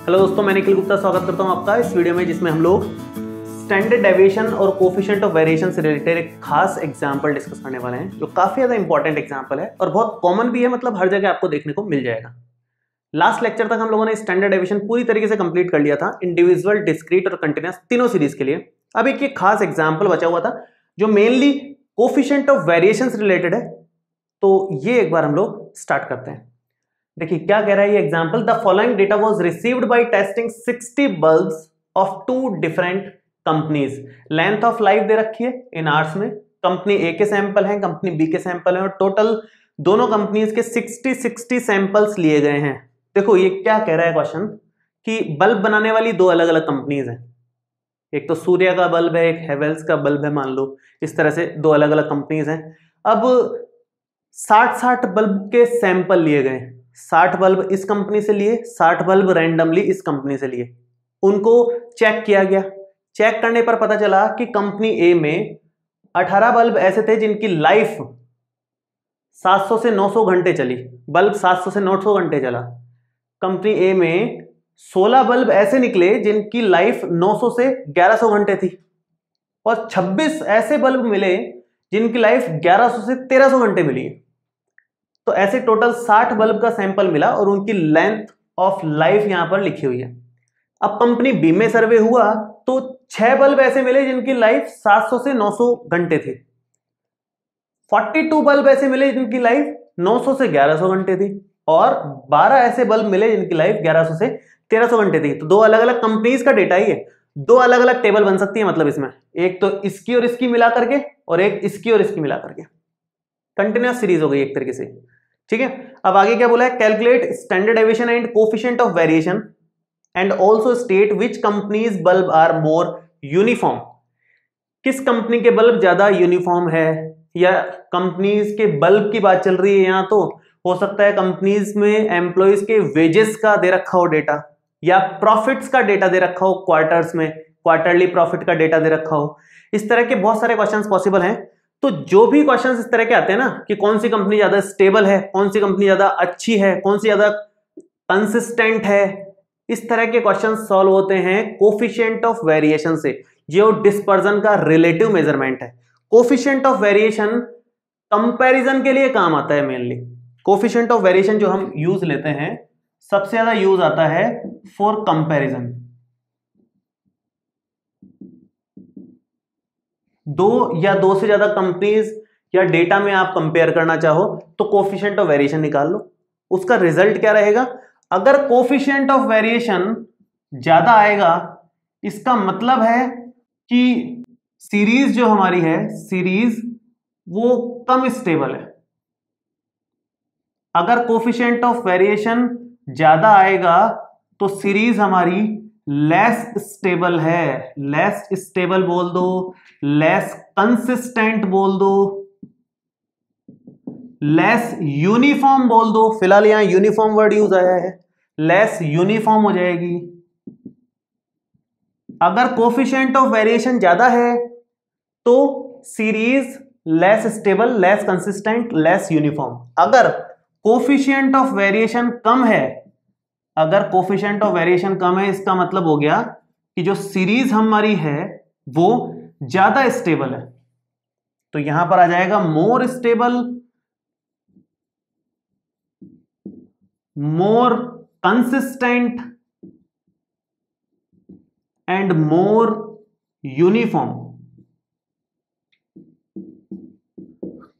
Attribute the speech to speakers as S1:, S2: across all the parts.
S1: Hello दोस्तों, मैं निखिल गुप्ता स्वागत करता हूं आपका इस वीडियो में, जिसमें हम लोग स्टैंडर्ड डेविएशन और कोफिशिएंट ऑफ वेरिएशन से रिलेटेड एक खास एग्जांपल डिस्कस करने वाले हैं, जो काफी ज्यादा इंपॉर्टेंट एग्जांपल है और बहुत कॉमन भी है। मतलब हर जगह आपको देखने को मिल जाएगा। लास्ट लेक्चर तक हम लोगों ने स्टैंडर्ड डेविएशन पूरी तरीके से कंप्लीट कर लिया था, इंडिविजुअल, डिस्क्रीट और कंटिन्यूअस तीनों सीरीज के लिए। अब एक ये खास एग्जाम्पल बचा हुआ था जो मेनली कोफिशिएंट ऑफ वेरिएशन से रिलेटेड है, तो ये एक बार हम लोग स्टार्ट करते हैं। देखिए क्या कह रहा है ये example. The following data was received by testing 60 bulbs of 2 different companies. Length of life दे रखी है इन आवर्स में। कंपनी ए के सैंपल हैं, कंपनी बी के सैंपल हैं, और टोटल दोनों कंपनीज के 60 सैंपल्स लिए गए हैं। देखो ये क्या कह रहा है क्वेश्चन कि बल्ब बनाने वाली दो अलग अलग कंपनीज हैं। एक तो सूर्य का बल्ब है, एक हेवेल्स का बल्ब है, मान लो इस तरह से दो अलग अलग कंपनीज हैं। अब 60 बल्ब के सैंपल लिए गए। 60 बल्ब इस कंपनी से लिए, 60 बल्ब रैंडमली इस कंपनी से लिए। उनको चेक किया गया। चेक करने पर पता चला कि कंपनी ए में 18 बल्ब ऐसे थे जिनकी लाइफ 700 से 900 घंटे चली। बल्ब 700 से 900 घंटे चला। कंपनी ए में 16 बल्ब ऐसे निकले जिनकी लाइफ 900 से 1100 घंटे थी, और 26 ऐसे बल्ब मिले जिनकी लाइफ 1100 से 1300 घंटे मिली। तो ऐसे टोटल 60 बल्ब का सैंपल मिला और उनकी लेंथ ऑफ लाइफ यहां पर लिखी हुई है। अब कंपनी बी में सर्वे हुआ तो 6 बल्ब ऐसे मिले जिनकी लाइफ 700 से 900 घंटे थी। 42 बल्ब ऐसे मिले जिनकी लाइफ 900 से 1100 घंटे थी, और 12 ऐसे बल्ब मिले जिनकी लाइफ 1100 से 1300 घंटे थी। तो दो अलग अलग कंपनीज का डेटा ही है। दो अलग अलग टेबल बन सकती है, मतलब इसमें एक तो इसकी और इसकी मिला करके, और एक इसकी और इसकी मिला करके। कंटिन्यूअस सीरीज हो गई एक तरीके से, ठीक है। अब आगे क्या बोला है, calculate standard deviation and coefficient of variation and also state which companies bulb are more uniform. किस कंपनी के बल्ब ज्यादा यूनिफॉर्म है, या कंपनीज के बल्ब की बात चल रही है यहां, तो हो सकता है कंपनीज में एम्प्लॉइज के वेजेस का दे रखा हो डेटा, या प्रॉफिट्स का डेटा दे रखा हो, क्वार्टर्स में क्वार्टरली प्रॉफिट का डेटा दे रखा हो। इस तरह के बहुत सारे क्वेश्चंस पॉसिबल हैं। तो जो भी क्वेश्चंस इस तरह के आते हैं ना, कि कौन सी कंपनी ज्यादा स्टेबल है, कौन सी कंपनी ज्यादा अच्छी है, कौन सी ज्यादा कंसिस्टेंट है, इस तरह के क्वेश्चंस सॉल्व होते हैं कोफिशिएंट ऑफ वेरिएशन से, जो डिस्पर्जन का रिलेटिव मेजरमेंट है। कोफिशिएंट ऑफ वेरिएशन कंपैरिजन के लिए काम आता है मेनली। कोफिशिएंट ऑफ वेरिएशन जो हम यूज लेते हैं, सबसे ज्यादा यूज आता है फॉर कंपैरिजन। दो से ज्यादा कंपनीज या डेटा में आप कंपेयर करना चाहो तो कोफिशिएंट ऑफ वेरिएशन निकाल लो। उसका रिजल्ट क्या रहेगा, अगर कोफिशिएंट ऑफ वेरिएशन ज्यादा आएगा, इसका मतलब है कि सीरीज जो हमारी है, सीरीज वो कम स्टेबल है। अगर कोफिशिएंट ऑफ वेरिएशन ज्यादा आएगा तो सीरीज हमारी लेस स्टेबल है। लेस स्टेबल बोल दो, लेस कंसिस्टेंट बोल दो, लेस यूनिफॉर्म बोल दो। फिलहाल यहां यूनिफॉर्म वर्ड यूज आया है, लेस यूनिफॉर्म हो जाएगी। अगर कोफिशिएंट ऑफ वेरिएशन ज्यादा है तो series less stable, less consistent, less uniform. अगर कोफिशिएंट ऑफ वेरिएशन कम है, अगर कोफिशिएंट ऑफ वेरिएशन कम है, इसका मतलब हो गया कि जो सीरीज हमारी है वो ज्यादा स्टेबल है। तो यहां पर आ जाएगा more stable, more consistent and more uniform.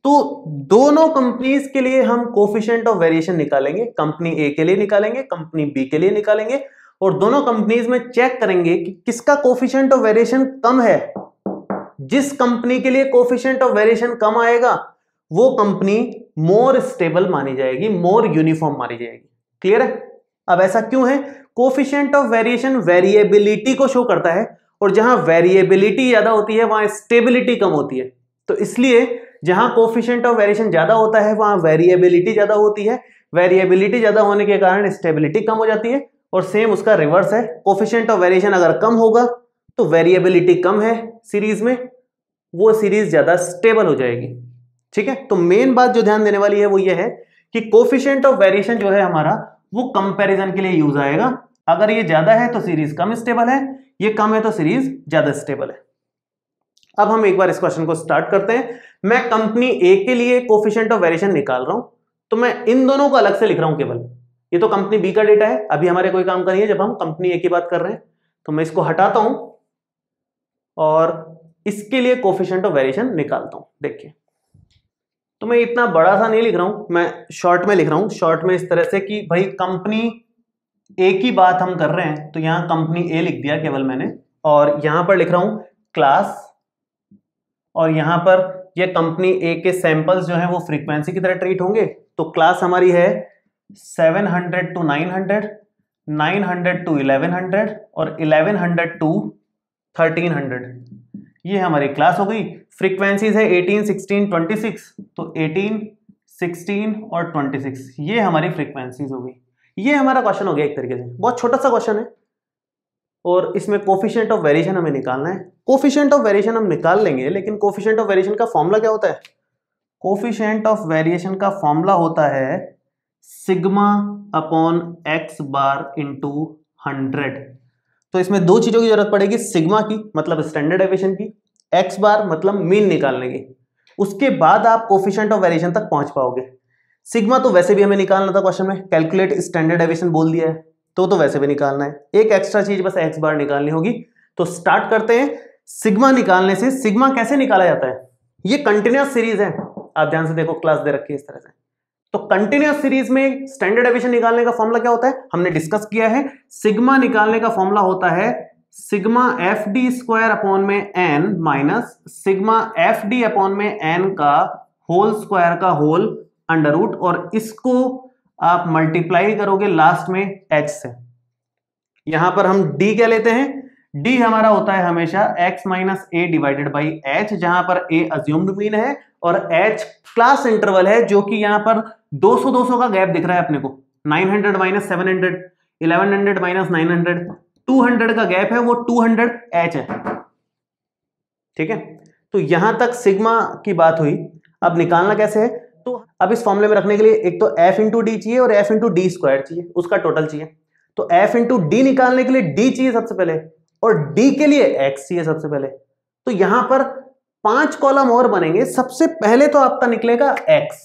S1: तो दोनों कंपनीज के लिए हम कोफिशिएंट ऑफ वेरिएशन निकालेंगे। कंपनी ए के लिए निकालेंगे, कंपनी बी के लिए निकालेंगे, और दोनों कंपनीज में चेक करेंगे कि किसका कोफिशिएंट ऑफ वेरिएशन कम है। जिस कंपनी के लिए कोफिशिएंट ऑफ वेरिएशन कम आएगा वो कंपनी मोर स्टेबल मानी जाएगी, मोर यूनिफॉर्म मानी जाएगी। क्लियर है? अब ऐसा क्यों है? कोफिशिएंट ऑफ वेरिएशन वेरिएबिलिटी को शो करता है, और जहां वेरिएबिलिटी ज्यादा होती है वहां स्टेबिलिटी कम होती है। तो इसलिए जहां कोफिशिएंट ऑफ वेरिएशन ज्यादा होता है वहां वेरिएबिलिटी ज्यादा होती है। वेरिएबिलिटी ज्यादा होने के कारण स्टेबिलिटी कम हो जाती है, और सेम उसका रिवर्स है। कोफिशिएंट ऑफ वेरिएशन अगर कम होगा तो वेरिएबिलिटी कम है सीरीज में, वो सीरीज ज्यादा स्टेबल हो जाएगी। ठीक है, तो मेन बात जो ध्यान देने वाली है वो ये है कि कोफिशिएंट ऑफ वेरिएशन जो है हमारा वो कंपैरिजन के लिए यूज आएगा, अगर ये ज्यादा है तो सीरीज कम स्टेबल है, ये कम है तो सीरीज ज्यादा स्टेबल है। अब हम एक बार इस क्वेश्चन को स्टार्ट करते हैं। मैं कंपनी ए के लिए कोफिशिएंट ऑफ वेरिएशन निकाल रहा हूं, तो मैं इन दोनों को अलग से लिख रहा हूं केवल। ये तो कंपनी बी का डेटा है, अभी हमारे कोई काम का नहीं है जब हम कंपनी ए की बात कर रहे हैं। तो मैं इसको हटाता हूं और इसके लिए कोफिशिएंट ऑफ वेरिएशन निकालता हूं। देखिए, तो मैं इतना बड़ा सा नहीं लिख रहा हूं, मैं शॉर्ट में लिख रहा हूं। शॉर्ट में इस तरह से कि भाई कंपनी ए की बात हम कर रहे हैं, तो यहां कंपनी ए लिख दिया केवल मैंने, और यहां पर लिख रहा हूं क्लास, और यहां पर ये कंपनी ए के सैंपल्स जो हैं वो फ्रीक्वेंसी की तरह ट्रीट होंगे। तो क्लास हमारी है 700 to 900, 900 to 1100 और 1100 to 1300। ये हमारी क्लास हो गई। फ्रीक्वेंसीज है 18, 16, 26, तो 18, 16 और 26 ये हमारी फ्रीक्वेंसीज हो गई। ये हमारा क्वेश्चन हो गया एक तरीके से, बहुत छोटा सा क्वेश्चन है, और इसमें कोफिशिएंट ऑफ वेरिएशन हमें निकालना है। कोफिशिएंट ऑफ वेरिएशन हम निकाल लेंगे, लेकिन कोफिशिएंट ऑफ वेरिएशन का फॉर्मूला क्या होता है? कोफिशिएंट ऑफ वेरिएशन का फॉर्मूला होता है sigma upon X bar into 100। तो इसमें दो चीजों की जरूरत पड़ेगी, सिग्मा की मतलब स्टैंडर्ड डेविएशन की, एक्स बार मतलब मीन निकालने की। उसके बाद आप कोफिशिएंट ऑफ वेरिएशन तक पहुंच पाओगे। सिग्मा तो वैसे भी हमें निकालना था क्वेश्चन में, कैलकुलेट स्टैंडर्ड डेविएशन बोल दिया है, तो वैसे भी निकालना है। एक एक्स्ट्रा चीज बस एक्स बार निकालनी होगी। तो स्टार्ट करते हैं सिग्मा निकालने से। सिग्मा कैसे निकाला जाता है? ये कंटिन्यूअस सीरीज है, आप ध्यान से देखो, क्लास दे रखी है इस तरह से। तो कंटिन्यूअस सीरीज में स्टैंडर्ड डेविएशन निकालने का फॉर्मूला क्या होता है? हमने डिस्कस किया है। सिग्मा निकालने का फॉर्मूला होता है sigma F D square upon में N minus sigma F D upon में एन का होल स्क्वायर का होल अंडर रूट, और इसको आप मल्टीप्लाई करोगे लास्ट में h से। यहां पर हम d क्या लेते हैं? d हमारा होता है हमेशा x minus A divided by h, जहां पर a अज्यूम्ड मीन है और h क्लास इंटरवल है, जो कि यहां पर 200 का गैप दिख रहा है अपने को। 900 माइनस 700, 1100 माइनस 900, 200 का गैप है, वो 200 h है। ठीक है, तो यहां तक सिग्मा की बात हुई। अब निकालना कैसे है? तो अब इस फॉर्मूले में रखने के लिए एक तो f इंटू डी चाहिए और f इंटू डी स्क्वायर चाहिए, उसका टोटल चाहिए। तो f इंटू डी निकालने के लिए d चाहिए सबसे पहले, और d के लिए x चाहिए सबसे पहले। तो यहां पर 5 कॉलम और बनेंगे। सबसे पहले तो आपका निकलेगा x,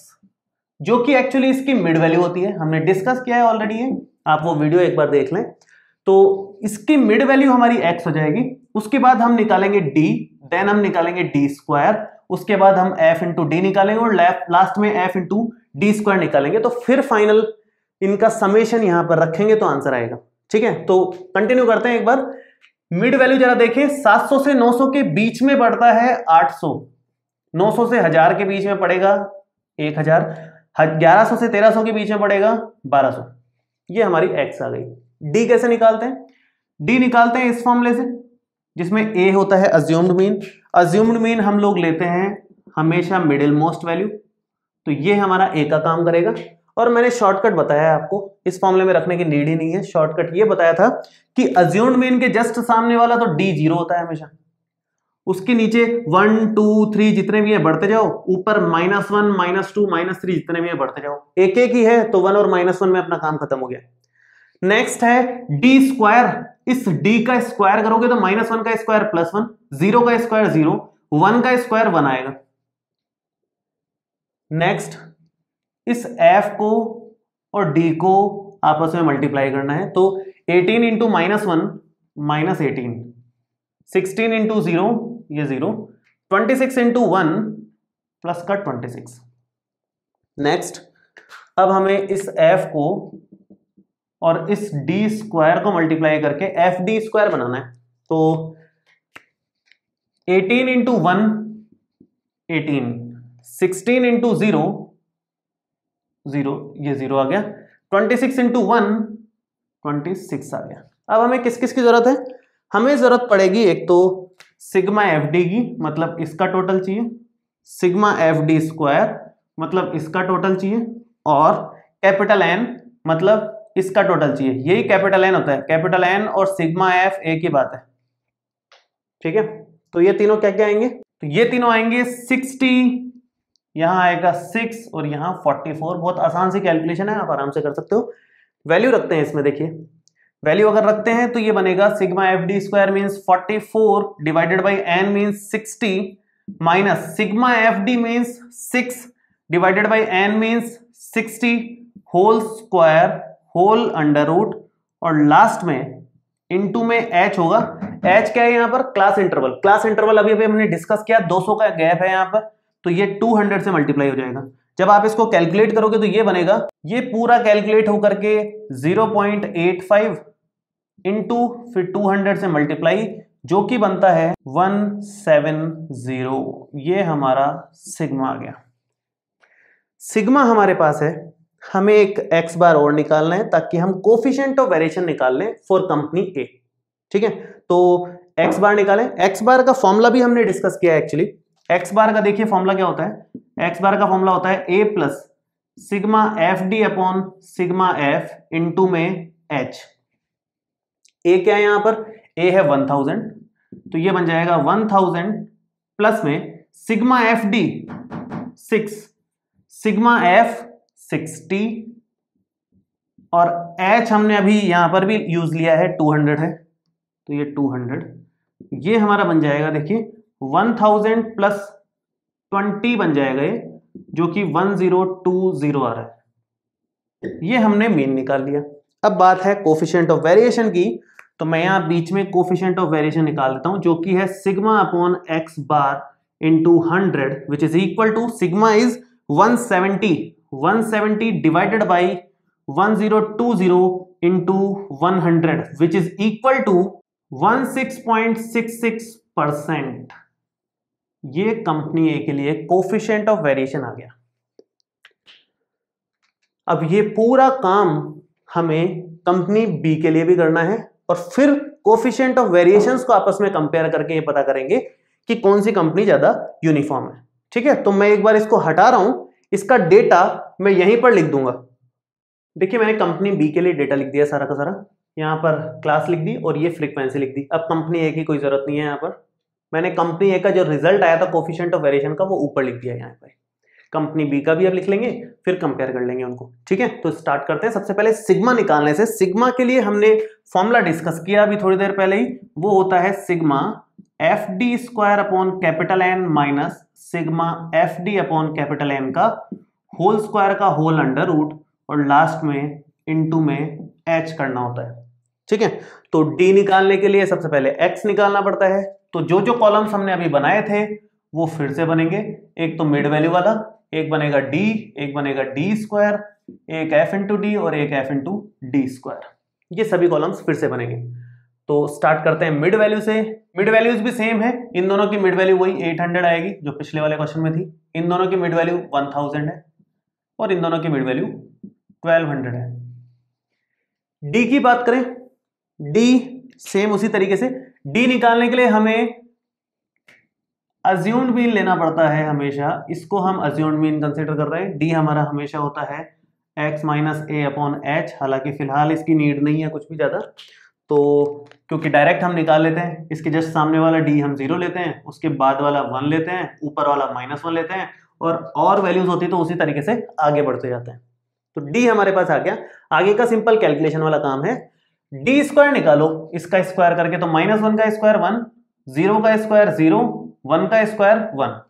S1: जो कि एक्चुअली इसकी मिड वैल्यू होती है, हमने डिस्कस किया है ऑलरेडी है, आप वो वीडियो एक बार देख लें। तो इसकी मिड वैल्यू हमारी x हो जाएगी। उसके बाद हम निकालेंगे d, देन हम निकालेंगे डी स्क्वायर, उसके बाद हम f इंटू डी निकालेंगे और लास्ट में f इंटू डी स्क्वायर निकालेंगे। तो फिर फाइनल इनका समेशन यहां पर रखेंगे तो आंसर आएगा। ठीक है, तो कंटिन्यू करते हैं एक बार। मिड वैल्यू जरा देखिए, 700 से 900 के बीच में पड़ता है 800, 900 से 1000 के बीच में पड़ेगा 1000, 1100 से 1300 के बीच में पड़ेगा 1200। ये हमारी x आ गई। d कैसे निकालते हैं? d निकालते हैं इस फॉर्मूले से, जिसमें a होता है अज्यूम्ड मीन। अज्यूम्ड मीन हम लोग लेते हैं हमेशा मिडिल मोस्ट वैल्यू, तो ये हमारा a का काम करेगा। और मैंने शॉर्टकट बताया आपको, इस फॉर्मूले में रखने की नीड ही नहीं है। शॉर्टकट ये बताया था कि अज्यूम्ड मीन के जस्ट सामने वाला तो d 0 होता है हमेशा, उसके नीचे 1 2 3 जितने भी है बढ़ते जाओ, ऊपर -1 -2 -3 जितने भी है बढ़ते जाओ। एक एक ही है तो 1 और -1 में अपना काम खत्म हो गया। नेक्स्ट है डी स्क्वायर। इस d का स्क्वायर करोगे तो -1 का स्क्वायर +1, 0 का स्क्वायर 0, 1 का स्क्वायर 1 आएगा। नेक्स्ट इस f को और d को आपस में मल्टीप्लाई करना है, तो 18 इंटू -1 -18, 16 इंटू 0 ये 0, 26 इंटू 1 प्लस का 26। नेक्स्ट अब हमें इस f को और इस डी स्क्वायर को मल्टीप्लाई करके एफ डी स्क्वायर बनाना है। तो 18 इंटू 1 18, 16 इंटू 0 0, ये 0 आ गया, 26 इंटू 1 26 आ गया। अब हमें किस किस की जरूरत है? हमें जरूरत पड़ेगी एक तो सिग्मा एफ डी की, मतलब इसका टोटल चाहिए, सिग्मा एफ डी स्क्वायर मतलब इसका टोटल चाहिए, और कैपिटल एन मतलब इसका टोटल चाहिए। यही कैपिटल एन होता है, कैपिटल एन और सिग्मा एफ एक ही बात है। ठीक है, तो ये तीनों क्या क्या आएंगे? तो ये तीनों आएंगे 60, यहां आएगा 6 और यहां 44। बहुत आसान सी कैलकुलेशन है, आप आराम से कर सकते हो। वैल्यू रखते हैं इसमें, देखिए वैल्यू अगर रखते हैं तो ये बनेगा sigma F D square means 44 divided by N means 60 minus sigma F D means 6 divided by N means 60 whole square whole under root और लास्ट में इनटू में एच होगा। एच क्या है यहाँ पर? Class interval. क्लास इंटरवल अभी अभी हमने डिस्कस किया, 200 का गैप है यहाँ पर, तो ये 200 से मल्टीप्लाई हो जाएगा। जब आप इसको कैलकुलेट करोगे तो ये बनेगा, ये पूरा कैलकुलेट होकर के 0.85 इंटू फिर 200 से मल्टीप्लाई, जो कि बनता है 170। ये हमारा सिग्मा आ गया। सिग्मा हमारे पास है, हमें एक एक्स बार और निकालना है ताकि हम कोफिशिएंट ऑफ वेरिएशन निकाल लें फॉर कंपनी ए। ठीक है, तो एक्स बार निकालें। एक्स बार का फॉर्मूला भी हमने डिस्कस किया है एक्चुअली। एक्स बार का देखिए फॉर्मूला क्या होता है? एक्स बार का फॉर्मूला होता है A plus sigma F D upon sigma F into में एच। ए क्या है यहां पर? ए है 1000, तो ये बन जाएगा 1000 प्लस में sigma F D 6, sigma F 60 और एच हमने अभी यहां पर भी यूज लिया है 200 है, तो ये 200, ये हमारा बन जाएगा देखिए 1000 प्लस 20 बन जाएगा ये, जो कि 1020 आ रहा है। ये हमने मीन निकाल लिया। अब बात है कोफिशिएंट ऑफ वेरिएशन की, तो मैं यहां बीच में कोफिशिएंट ऑफ वेरिएशन निकाल देता हूं, जो कि है sigma upon X bar into 100 which is equal to sigma is 170 divided by 1020 into 100 which is equal to 16.66%। ये कंपनी ए के लिए कोफिशिएंट ऑफ वेरिएशन आ गया। अब ये पूरा काम हमें कंपनी बी के लिए भी करना है और फिर कोफिशिएंट ऑफ वेरिएशंस को आपस में कंपेयर करके ये पता करेंगे कि कौन सी कंपनी ज्यादा यूनिफॉर्म है। ठीक है, तो मैं एक बार इसको हटा रहा हूं, इसका डेटा मैं यहीं पर लिख दूंगा। देखिए मैंने कंपनी बी के लिए डेटा लिख दिया सारा का सारा, यहाँ पर क्लास लिख दी और ये फ्रीक्वेंसी लिख दी। अब कंपनी ए की कोई जरूरत नहीं है, यहाँ पर मैंने कंपनी ए का जो रिजल्ट आया था कोफिशिएंट ऑफ वेरिएशन का वो ऊपर लिख दिया यहाँ पर। कंपनी बी का भी अब लिख लेंगे, फिर कंपेयर कर लेंगे उनको। ठीक है, तो स्टार्ट करते हैं। सबसे पहले सिग्मा निकालने से, सिग्मा के लिए हमने फॉर्मूला डिस्कस किया अभी थोड़ी देर पहले ही, वो होता है sigma F D square upon capital N minus sigma F D upon capital N का होल स्क्वायर का होल अंडर रूट और लास्ट में इनटू में एच करना होता है। ठीक है, तो डी निकालने के लिए सबसे पहले एक्स निकालना पड़ता है। तो जो जो कॉलम्स हमने अभी बनाए थे वो फिर से बनेंगे। एक तो मिड वैल्यू वाला, एक बनेगा डी, एक बनेगा डी स्क्वायर, एक एफ इंटू डी और एक एफ इंटू डी स्क्वायर। ये सभी कॉलम्स फिर से बनेंगे। तो स्टार्ट करते हैं मिड वैल्यू से। मिड वैल्यूज भी सेम है, इन दोनों की मिड वैल्यू वही 800 आएगी जो पिछले वाले क्वेश्चन में थी। इन दोनों की मिड वैल्यू 1000 है और इन दोनों की मिड वैल्यू 1200 है। डी की बात करें, डी सेम उसी तरीके से। डी निकालने के लिए हमें अज्यूम्ड मीन लेना पड़ता है हमेशा, इसको हम अज्यूम्ड मीन कंसीडर कर रहे हैं। डी हमारा हमेशा होता है x माइनस ए अपॉन एच, हालांकि फिलहाल इसकी नीड नहीं है कुछ भी ज्यादा, तो क्योंकि डायरेक्ट हम निकाल लेते हैं। इसके जस्ट सामने वाला डी हम 0 लेते हैं, उसके बाद वाला 1 लेते हैं, ऊपर वाला -1 लेते हैं और वैल्यूज होती तो उसी तरीके से आगे बढ़ते जाते हैं। तो डी हमारे पास आ गया। आगे का सिंपल कैलकुलेशन वाला काम है। डी स्क्वायर निकालो, इसका स्क्वायर करके, तो -1 का स्क्वायर 1, 0 का स्क्वायर 0, 1 का स्क्वायर 1,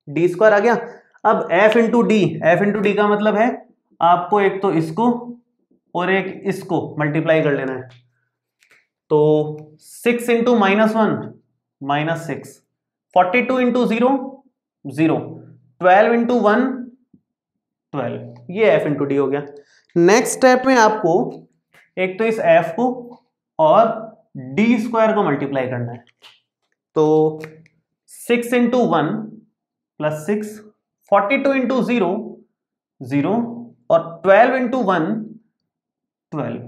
S1: डी स्क्वायर आ गया। अब F into D, F into D का मतलब है आपको एक तो इसको और एक इसको मल्टीप्लाई कर लेना है। तो 6 इंटू -1 -6, 42 इंटू 0 0, 12 इंटू 1 12, ये एफ इंटू डी हो गया। नेक्स्ट स्टेप में आपको एक तो इस एफ को और डी स्क्वायर को मल्टीप्लाई करना है। तो 6 इंटू 1 प्लस 6, 42 इंटू 0 0 और 12 इंटू 1 12।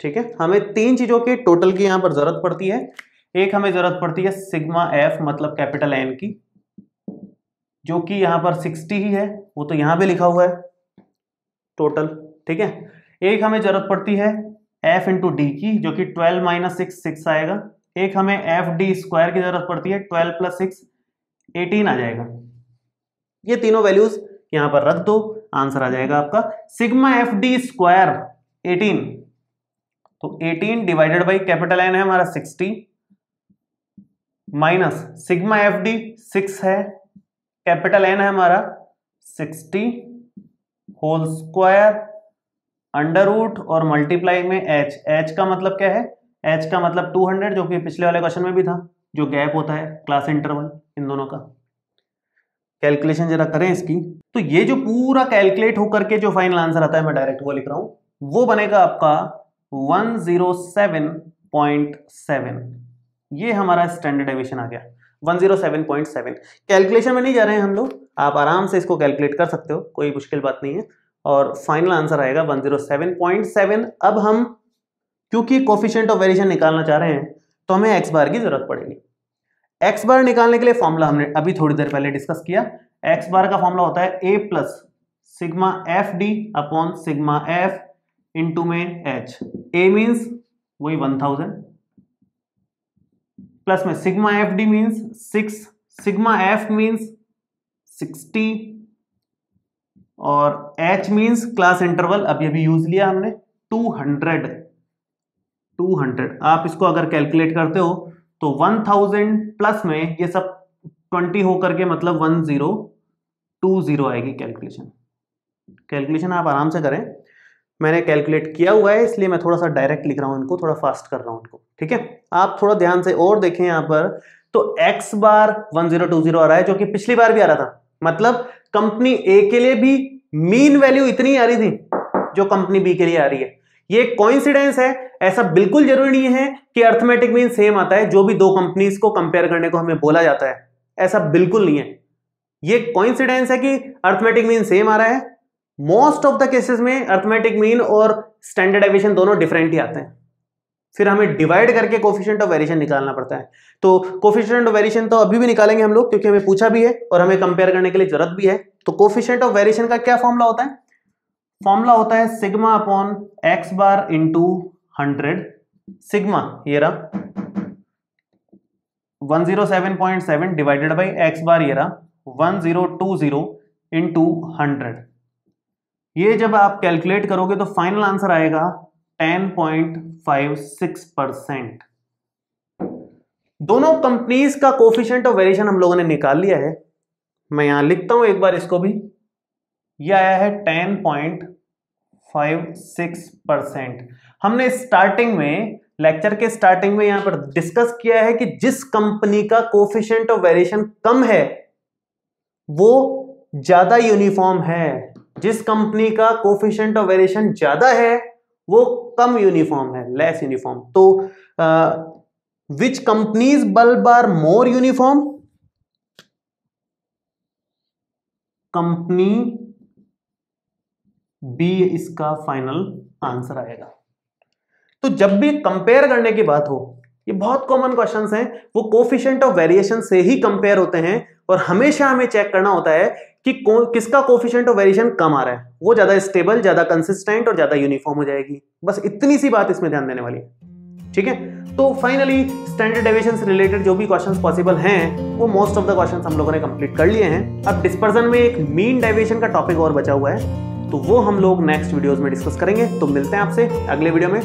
S1: ठीक है, हमें तीन चीजों के टोटल की यहां पर जरूरत पड़ती है। एक हमें जरूरत पड़ती है सिग्मा एफ मतलब कैपिटल एन की, जो कि यहां पर 60 ही है, वो तो यहां पे लिखा हुआ है टोटल। ठीक है, एक हमें जरूरत पड़ती है एफ इंटू डी की, जो कि 12 माइनस 6 6 आएगा। एक हमें एफ डी स्क्वायर की जरूरत पड़ती है, 12 प्लस 6 18 आ जाएगा। ये तीनों वैल्यूज यहां पर रख दो, आंसर आ जाएगा आपका सिग्मा एफ डी स्क्वायर 18। तो 18 डिवाइडेड बाई कैपिटल एन है हमारा 60 माइनस सिग्मा एफ डी 6 है, कैपिटल एन है हमारा 60 होल स्क्वायर अंडर रूट और मल्टीप्लाई में एच। एच का मतलब क्या है? एच का मतलब 200, जो कि पिछले वाले क्वेश्चन में भी था, जो गैप होता है क्लास इंटरवल इन दोनों का। कैलकुलेशन जरा करें इसकी, तो ये जो पूरा कैलकुलेट होकर के जो फाइनल आंसर आता है, मैं डायरेक्ट वो लिख रहा हूं, वो बनेगा आपका 107.7। ये हमारा स्टैंडर्ड डेविएशन आ गया 107.7। कैलकुलेशन में नहीं जा रहे हैं हम लोग, आप आराम से इसको कैलकुलेट कर सकते हो, कोई मुश्किल बात नहीं है, और फाइनल आंसर आएगा 107.7। अब हम क्योंकि कोफिशिएंट ऑफ वेरिएशन निकालना चाह रहे हैं तो हमें एक्स बार की जरूरत पड़ेगी। एक्स बार निकालने के लिए फॉर्मूला हमने अभी थोड़ी देर पहले डिस्कस किया। एक्स बार का फॉर्मूला होता है a plus sigma F D upon sigma F into में एच। a मीन्स वही 1000 प्लस में sigma F D means 6, sigma F means 60 और h मीन्स क्लास इंटरवल अभी अभी यूज लिया हमने 200। आप इसको अगर कैलकुलेट करते हो तो 1000 प्लस में ये सब 20 होकर के मतलब 1020 आएगी कैलकुलेशन आप आराम से करें, मैंने कैलकुलेट किया हुआ है इसलिए मैं थोड़ा सा डायरेक्ट लिख रहा हूं इनको, थोड़ा फास्ट कर रहा हूं इनको, ठीक है। आप थोड़ा ध्यान से और देखें यहां पर, तो x बार 1020 आ रहा है जो कि पिछली बार भी आ रहा था, मतलब कंपनी ए के लिए भी मीन वैल्यू इतनी आ रही थी जो कंपनी बी के लिए आ रही है। ये कोइंसिडेंस है, ऐसा बिल्कुल जरूरी नहीं है कि अर्थमेटिक मीन सेम आता है जो भी दो कंपनीज को कंपेयर करने को हमें बोला जाता है, ऐसा बिल्कुल नहीं है। ये कोइंसिडेंस है कि अर्थमेटिक मीन सेम आ रहा है। मोस्ट ऑफ द केसेस में अर्थमेटिक मीन और स्टैंडर्ड डेविएशन दोनों डिफरेंट ही आते हैं, फिर हमें डिवाइड करके कोफिशिएंट ऑफ वेरिएशन निकालना पड़ता है। तो कोफिशिएंट ऑफ वेरिएशन तो अभी भी निकालेंगे हम लोग क्योंकि हमें पूछा भी है और हमें कंपेयर करने के लिए जरूरत भी है। तो कोफिशिएंट ऑफ वेरिएशन का क्या फॉर्मूला होता है? फॉर्मूला होता है sigma upon X bar into 100। Sigma ये रहा 107.7 डिवाइडेड बाई एक्स बार ये रहा 1020 इंटू 100। ये जब आप कैलकुलेट करोगे तो फाइनल आंसर आएगा 10.56%। दोनों कंपनीज का कोफिशिएंट ऑफ वेरिएशन हम लोगों ने निकाल लिया है, मैं यहां लिखता हूं एक बार इसको भी। यह आया है 10.56%। हमने स्टार्टिंग में, लेक्चर के स्टार्टिंग में यहां पर डिस्कस किया है कि जिस कंपनी का कोफिशिएंट ऑफ वेरिएशन कम है वो ज्यादा यूनिफॉर्म है, जिस कंपनी का कोफिशिएंट ऑफ वेरिएशन ज्यादा है वो कम यूनिफॉर्म है, लेस यूनिफॉर्म। तो which companies bulb are more uniform? Company B इसका फाइनल आंसर आएगा। तो जब भी कंपेयर करने की बात हो, ये बहुत कॉमन क्वेश्चंस हैं, वो कोफिशिएंट ऑफ वेरिएशन से ही कंपेयर होते हैं और हमेशा हमें चेक करना होता है कि किसका कोफिशिएंट ऑफ वेरिएशन कम आ रहा है, वो ज्यादा स्टेबल, ज्यादा कंसिस्टेंट और ज्यादा यूनिफॉर्म हो जाएगी। बस इतनी सी बात इसमें ध्यान देने वाली है, ठीक है। तो फाइनली स्टैंडर्ड डेविएशन से रिलेटेड जो भी क्वेश्चंस पॉसिबल हैं वो मोस्ट ऑफ द क्वेश्चंस हम लोगों ने कंप्लीट कर लिए हैं। अब डिस्पर्जन में एक मीन डेविएशन का टॉपिक और बचा हुआ है, तो वो हम लोग नेक्स्ट वीडियोस में डिस्कस करेंगे। तो मिलते हैं आपसे अगले वीडियो में।